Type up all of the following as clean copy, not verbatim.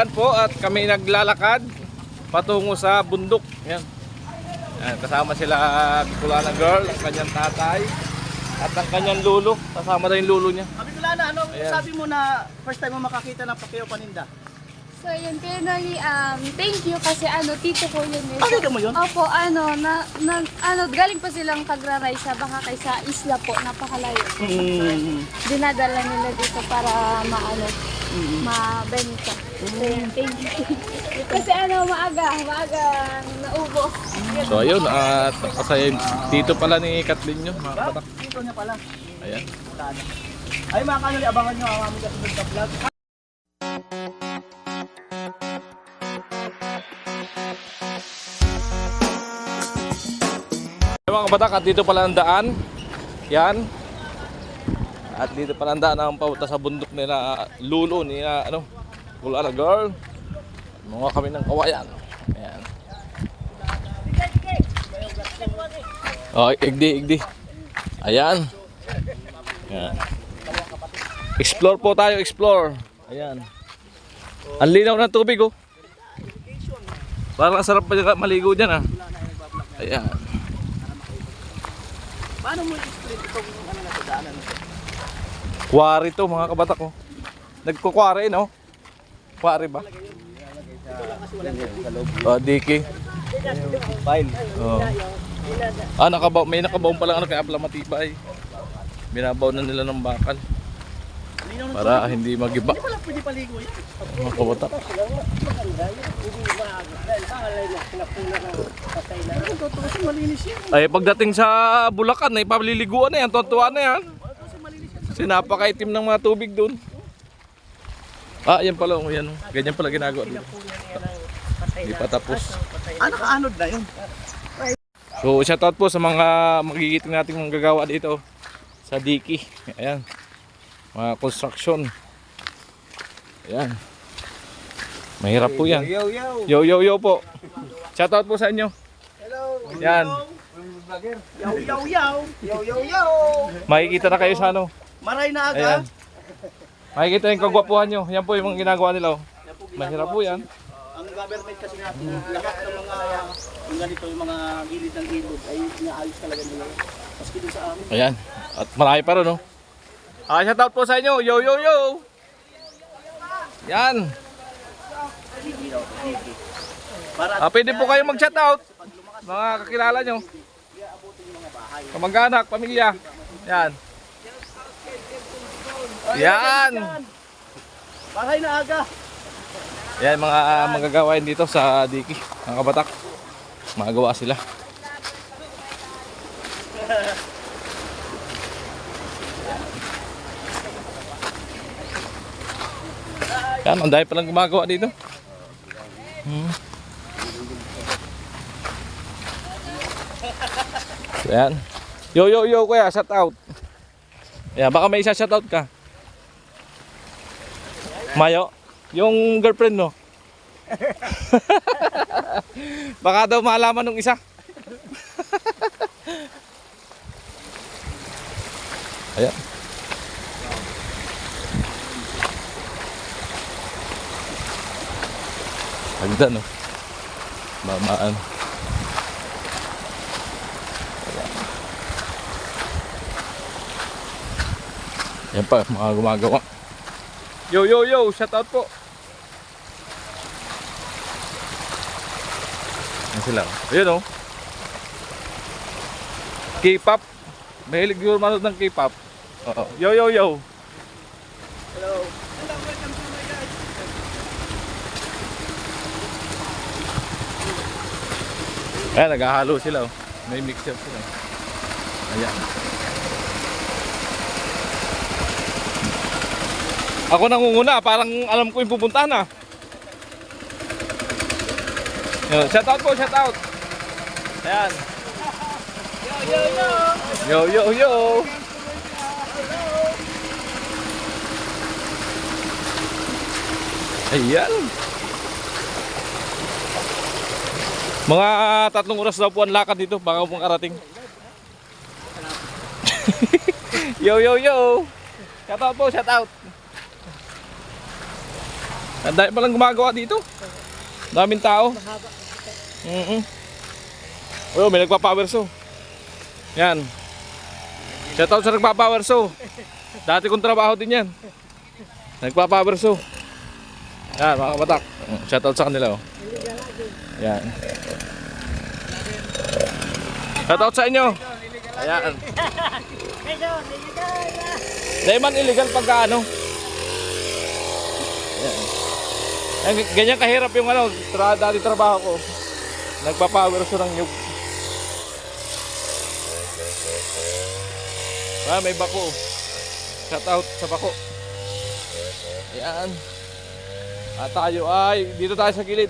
Ayan po, at kami naglalakad patungo sa bundok. Ayan. Ayan, kasama sila Bicolana girl, ang kanyang tatay at ang kanyang lulo. Kasama na yung lulo niya. Bicolana, ano sabi mo na first time mo makakita ng Pacquiao Paninda? So yun, kaya thank you kasi tito ko yun. Tito mo yun? Opo, galing pa silang pagraray sa baka kaysa isla po, napakalayo. Dinadala nila dito para mabenta. So yun, thank you. Kasi maaga naubo. So ayun, at kasi dito pala ni Kathleen yun, mga kabatak. Dito niya pala. Ayan. Ay mga kanali, abangan nyo ang aming kasunod na vlog. Mga kabatak, at dito pala ang daan. Yan. At dito pala ang daan ang papunta sa bundok nila lulo ni Bicolana girl. Mga kami ng kawayan. Ayan. Oh, igdi. Ayan. Ayan. Explore po tayo, explore. Ayan. Ang linaw ng tubig, oh. Parang sarap pa maligo dyan, ah. Ayan. Paano mo i-explain itong daanan nito? Quarry to, mga kabatak, oh. Nagkukwari, no? Quarry ba? Diki. File. Oh. May nakabaw pala kaya pala matibay. Binabaw na nila ng bakal para hindi magiba. Hindi pala pwede paligo yan. Mga kabatak. Ay, pagdating sa Bulacan, ay paliliguan na yan, tuwan na yan. Kasi napakaitim ng mga tubig doon. Yan pala, yan. Ganyan pala ginagawa dito. Hindi pa tapos. Nakaanod na yun. So, shoutout po sa mga magigiting nating mga gagawa dito sa Diki. Ayan. Mga construction. Ayan. Mahirap po yan. Yo po. Shoutout po sa inyo. Hello. Yan. Yo. Makikita na kayo sa Maray na aga. Ayan. Makikita yung kagwapuhan nyo. Yan po yung mga ginagawa nila. Mahirap po yan. Ang government kasi natin, lahat ng mga ganito, yung mga gilid ng ilog ay inaayos talaga nila. Maski doon sa amin. Ayan. At marami pa rin, no? Shoutout po sa inyo. Yo. Yan. Pwede po kayo mag-shoutout. Mga kakilala nyo. Kamag-anak, pamilya. Yan. Yan. Bahay na aga. Yan mga magagawain dito sa Diki. Mga kabatak. Magagawa sila. Yan, ang dahil palang gumagawa dito. So, yan. Yo kuya, shout out. Yan, baka may isa shout out ka. Mayo, yung girlfriend no. Baka daw malaman nung isa. Ayan. Agda no. Mamaan. Yan pa, mga gumagawa. Yo, shout out po. Yan sila. Ayun oh. K-pop. Mahilig yung manood ng K-pop. Yo. Hello. Ayan, naghahalo sila oh. May mixer sila. Ayan. Ako nangunguna, parang alam ko yung pupuntahan ah. Shout out po, shout out. Ayan. Yo. Ayan. Mga 3 oras daw po ang lakad dito baka pong karating. Yo. Shout out po, shout out. Ang dami palang gumagawa dito. Daming tao. Oh, may nagpa-power saw. Yan. Shoutout sa nagpa-power saw. Dati kong trabaho din yan. Nagpa-power saw. Yan, mga kabatak. Shoutout sa kanila, oh. Yan. Shoutout sa inyo. Ayan. Dahil man illegal pagka ano. Ayan. Ganyan kahirap yung ano, dati trabaho ko. Nagpa-power saw ng nyug. May bako. Shoutout sa bako. Ayan. At tayo ay dito tayo sa gilid.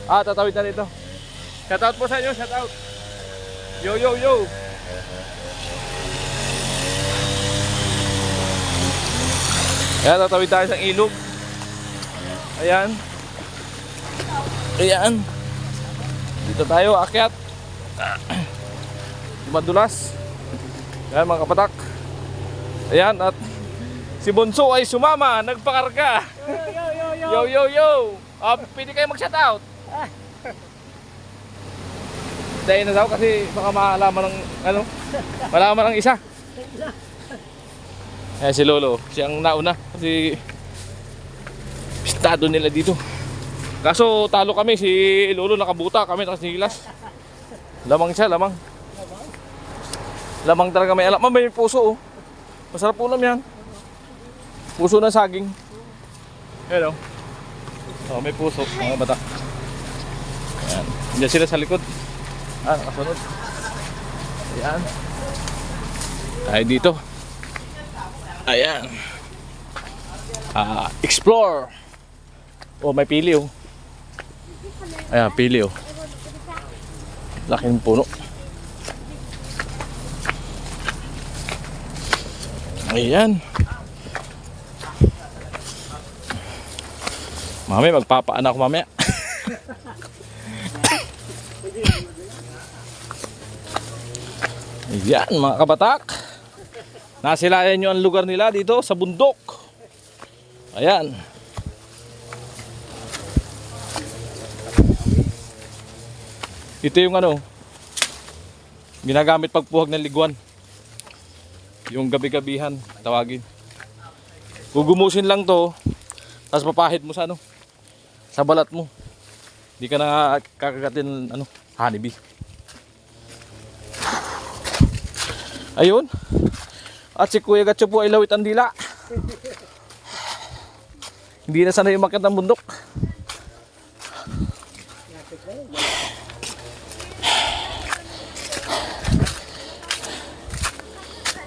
Tatawid na dito. Shoutout po sa inyo, shoutout. Yo yo yo. Ayan, tatawid tayo sa ilog. Ayan. Ayan. Dito tayo akyat. Madulas. Ayan mga kapatak. Ayan, at si Bonso ay sumama, nagpakarga. Yo yo yo. Pwede kayo mag-shoutout. Dahil na daw kasi baka malaman ng ano, malaman ng isa. Ayan si Lolo, siyang nauna kasi estado nila dito. Kaso talo kami, si Lolo nakabuta, kami nakasigilas. Lamang siya, lamang. Lamang talaga, may alam. May puso, oh. Masarap ulam yan. Puso ng saging. Ayan, oh. May puso, mga bata. Ayan. Diyan sila sa likod. Nakasunod. Ayan. Tayo dito. Ayan. Explore. Oh, may pili, oh. Ayan, pili, oh. Laking puno. Ayan. Mamaya, magpapaan ako mamaya. Ayan, mga kabatak. Nasilayan nyo ang lugar nila dito sa bundok. Ayan. Ito yung ano, ginagamit pagpuhag ng liguan. Yung gabi-gabihan, tawagin. Gugumusin lang to, tapos papahid mo sa ano, sa balat mo. Hindi ka na kakagatin ano, honeybee. Ayun. At si Kuya Gatcho po ay lawit ang dila. Hindi na sanay umakyat ng bundok.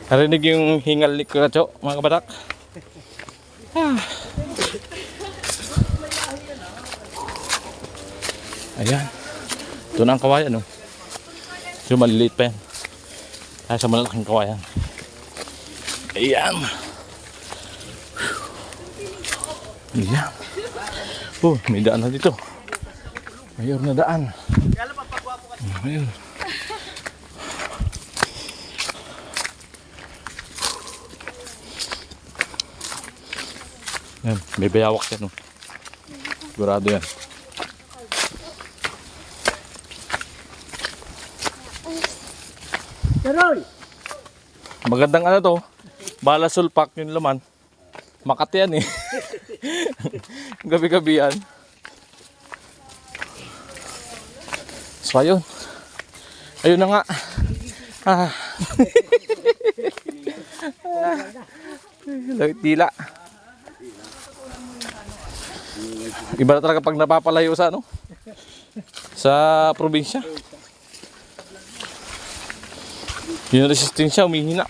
Narinig yung hingal ni Kuya Gatcho, mga kabatak. Ayan. Ito na ang kawayan, no? Ito maliliit pa yan. Ay, sa malalaking kawayan. Ayan. Ayan. Oh, may daan na dito. Mayor na daan. Ayun. Ayan, may bayawak yan, no? Sigurado yan. Magandang ano to, balasulpak yung laman. Makati yan, eh. Gabi-gabi yan. So ayun. Ayun na nga. Lawit dila. Iba na talaga pag napapalayo sa ano, sa probinsya. Yung resistensya umihina.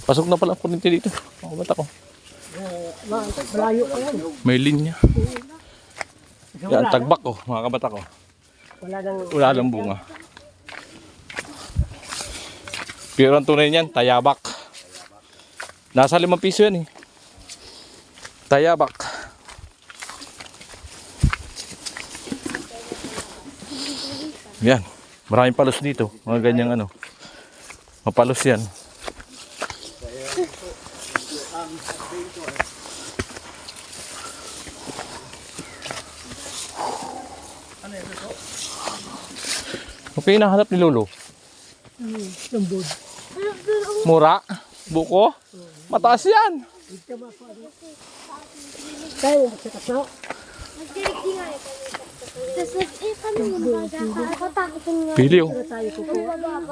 Pasok na pala ang kuryente dito. Ang bata ko. Malayo pa yan. May linya. Yan, tagbak ko, mga kabata ko. Wala lang bunga. Pero ang tunay niyan, tayabak. Nasa 5 piso yan, eh. Tayabak. Yan. Maraming palos dito. Mga ganyang ano. Mapalos yan. Okay, nahanap ni Lolo. Lambod. Mura? Buko? Mataas yan. Kaya mo magsakas na. Pili oh.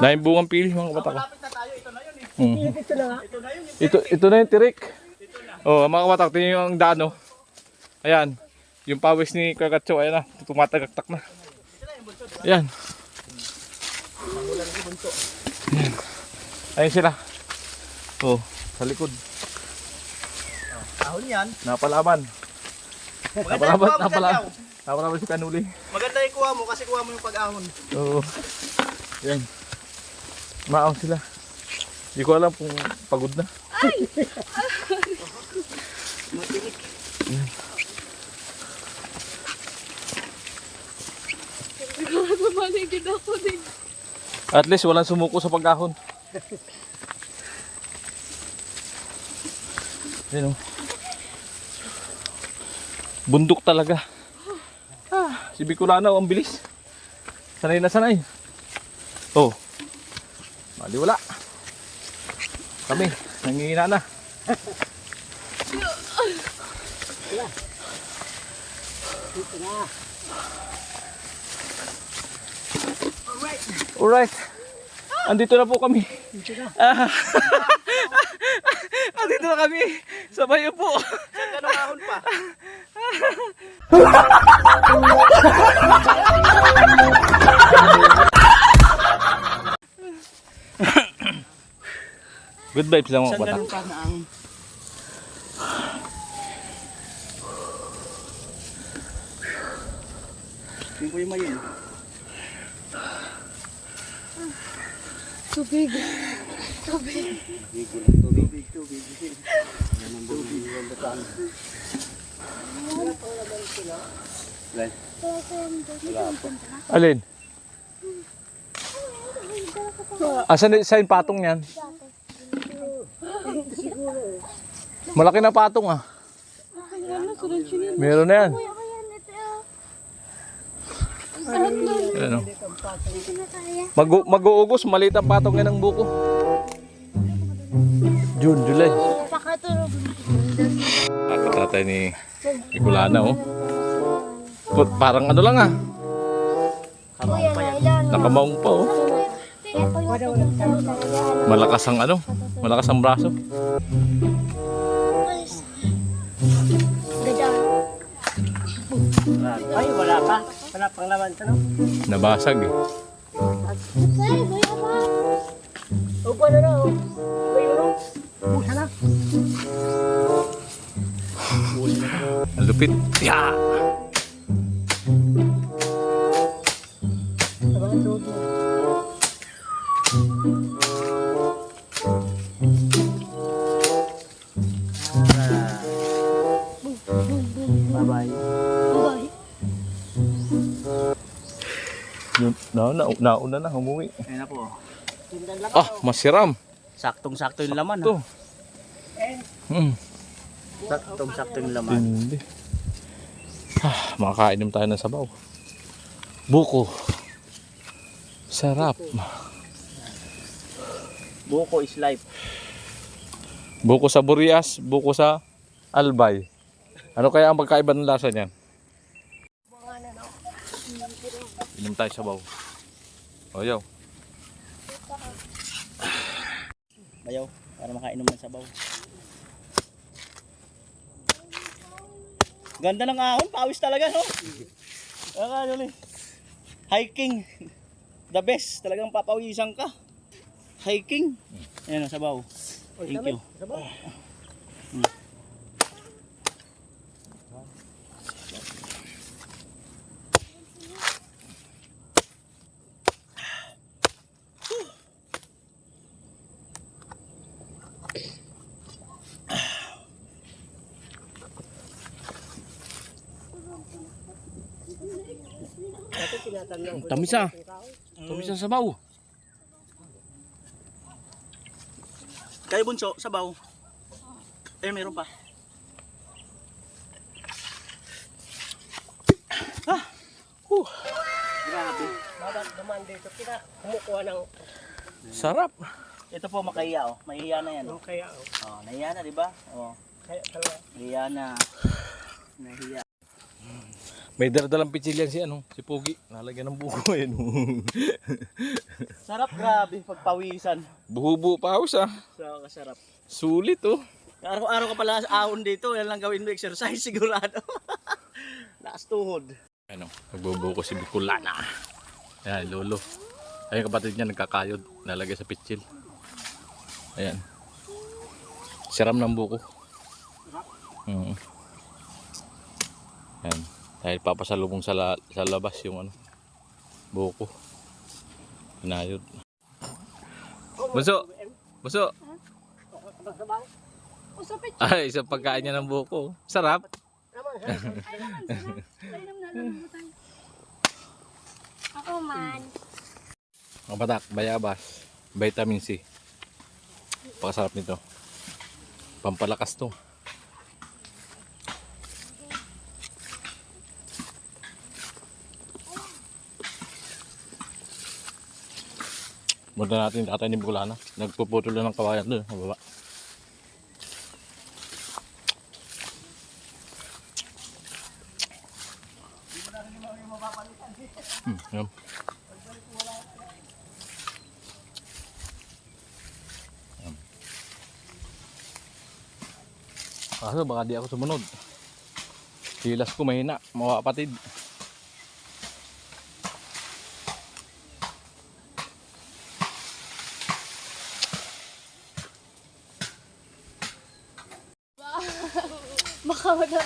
Dahil bungang pili mga kabata ko. Ito na nga. Ito na yung tirik. Oh, mga kabata, tingnan yung daan oh. Ayan. Yung pawis ni Kakatso, ayan na. Tumatagaktak na. Ayan. Ayan. Ayan sila. Oh, sa likod. Ahon yan. Napalaban. Napalaban si Kanuli. Maganda yung kuha mo kasi kuha mo yung pag-ahon. Oo. Ayan. Maang sila. Hindi ko alam kung pagod na. Maligid ako din. At least walang sumuko sa pag-ahon. Ayan o. Bundok talaga. Si Bicolano ang bilis. Sanay na sanay. Oh. Mali wala. Kami, nangihina na. Alright. Andito na po kami. Andito na kami. Sabay po. Saan ka nung ahon pa? Good vibes lang mga Saan bata. ganun pa na ang... Tingin ko yung mayin. Tubig. Tubig. Alin? Asan sa yung patong yan? Malaki na patong ah. Meron na yan. Ayan, oh. Mag-uugos, maliit ang patong yan ng buko. June, July. Ako tatay ni Bicolana oh. Parang ano lang ah. Nakamaong pa oh. Malakas ang ano, malakas ang braso. Ay, wala pa. Wala pang laman ito, no? Nabasag eh. Upo na na, oh. Upo yun, oh. Upo na. Ang lupit. Yeah! Bye-bye. Nauna na, umuwi. Ayun na po. Ah, masiram. Saktong-sakto yung laman, Ito. Saktong-sakto yung laman. Hindi. Makakainom tayo ng sabaw. Buko. Sarap. Buko is life. Buko sa Burias, buko sa Albay. Ano kaya ang pagkaiba ng lasa niyan? Inom tayo sabaw. Oyaw. Bayaw, para makainom ng sabaw. Ganda ng ahon, pawis talaga, no? Ano ni? Hiking. The best. Talagang papawisan ka. Hiking. Ayan, sabaw. Thank you. Tamis ah. Tamis ang sabaw. Kayo bunso, sabaw. Meron pa. Grabe. Naman dito, kita kumukuha ng Sarap. Ito po makahiya oh. Mahiya na yan oh. kaya Oh, nahiya na, di ba? Oh, kaya talaga. nahiya na. Nahiya. May daradalang pitsilyan si si Pogi. Nalagyan ng buko yan. Sarap, grabe pagpawisan. Buhubo pa ako sa. So, kasarap. Sulit oh. Araw-araw ka pala ahon dito, yan lang gawin mo exercise sigurado. Lakas tuhod. Nagbubuko si Bicolana. Ayan, lolo. Ayun kapatid niya nagkakayod. Nalagay sa pitsil. Ayan. Siram ng buko. Ayan. Dahil papasalubong sa labas yung buko. Pinayod. Buso! Buso! Usapit. Ay, isang pagkain niya ng buko. Sarap. Ay naman, sarap. Kainom na lang mo tayo. Ako man. Ang batak, bayabas, vitamin C. Pakasarap nito. Pampalakas to. Muna natin tatay ni Bicolana. Nagpuputol na ng kawayan doon. Sa baba. Yun. Kaso baka di ako sumunod. Silas ko mahina, mga kapatid. Baka wala.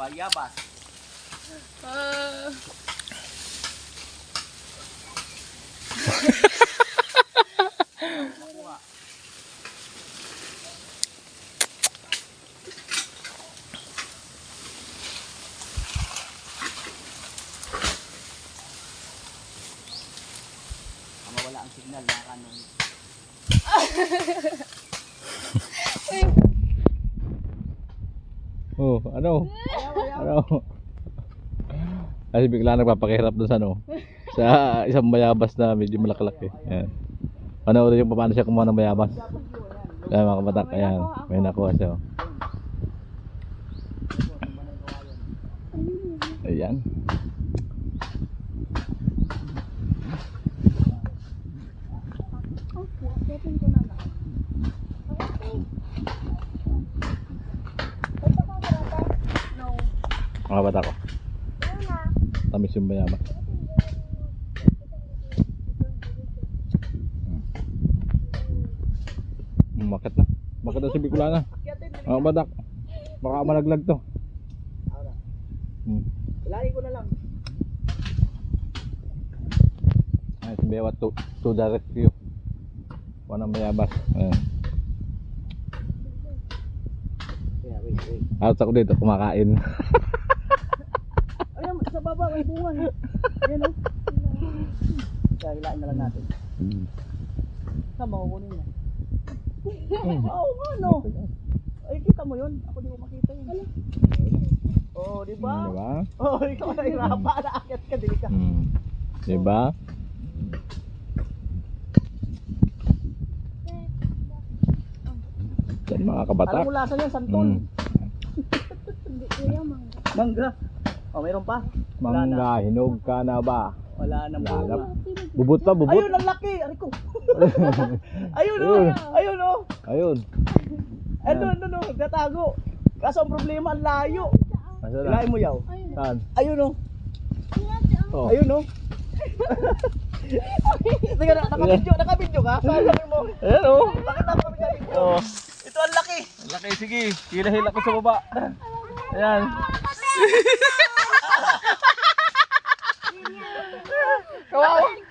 Bayabas. Mawala ang signal na kanon. Oh, ano? Ano? Kasi bigla nagpapakihirap doon sa sa isang bayabas na medyo malaki-laki. Ayan. Panoorin yung paano siya kumuha ng bayabas. Ayan mga kabatak, ayan. May nakuha siya. Ayan. Mga bata ko. Tamis yung bayabas. Bakit na? Bakit na si Bicolana? Mga batak. Baka malaglag to. Lagi ko na lang. Ay, si Bewat to the rescue. Wanang bayabas. Ayan. Out ako dito kumakain. Ayun, sa baba may bunga. Ayun oh. Kaya hilain na lang natin. Sama ko kunin mo. Oo nga no. Ay kita mo yun. Ako di ko makita yun. Oo, di ba? Diba? Oo, ikaw na hirapa. Naakyat ka, di ka. Diba? Yan mga kabatak. Alam mo lasa niyan, santol. Hindi kuya, mangga. Mangga. Oh, mayroon pa. Wala na. Mangga, hinog ka na ba? Wala na Lalap. bunga. Bubot pa, bubot. Ayun, ang laki. Ari ko. Ayun oh. Ayun oh. Ayun. Ano, nagtatago. Kaso ang problema, ang layo. Nasaan na? Hilain mo yaw. Saan? Ayun oh. Oh. Ayun oh. Teka, nakabidyo ka? Sabi mo. Ayan oh. Bakit nakabidyo? Oh. Ito ang laki. Laki, sige. Hila-hila ko sa baba. Ayan.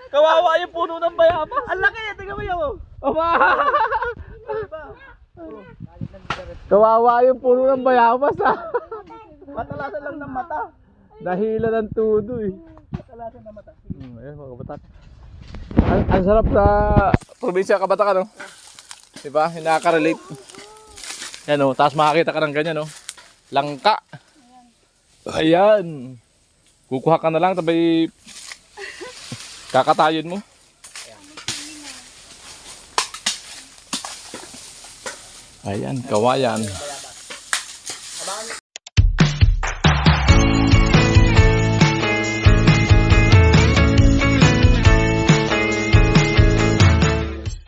Kawawa yung puno ng bayabas. Ang laki, tingnan mo yaw. Aba! Kawawa yung puno ng bayabas ah. Matalasan lang ng mata. Nahila ng tudo eh. Kalasa na mata. Ayun mga kabataan. Ang sarap sa probinsya Kabatakan, no? Diba? Nakaka-relate. Yan o, tapos makakita ka ng ganyan, no? Langka. Ayan. Kukuha ka na lang, tabay kakatayin mo. Ayan, kawayan.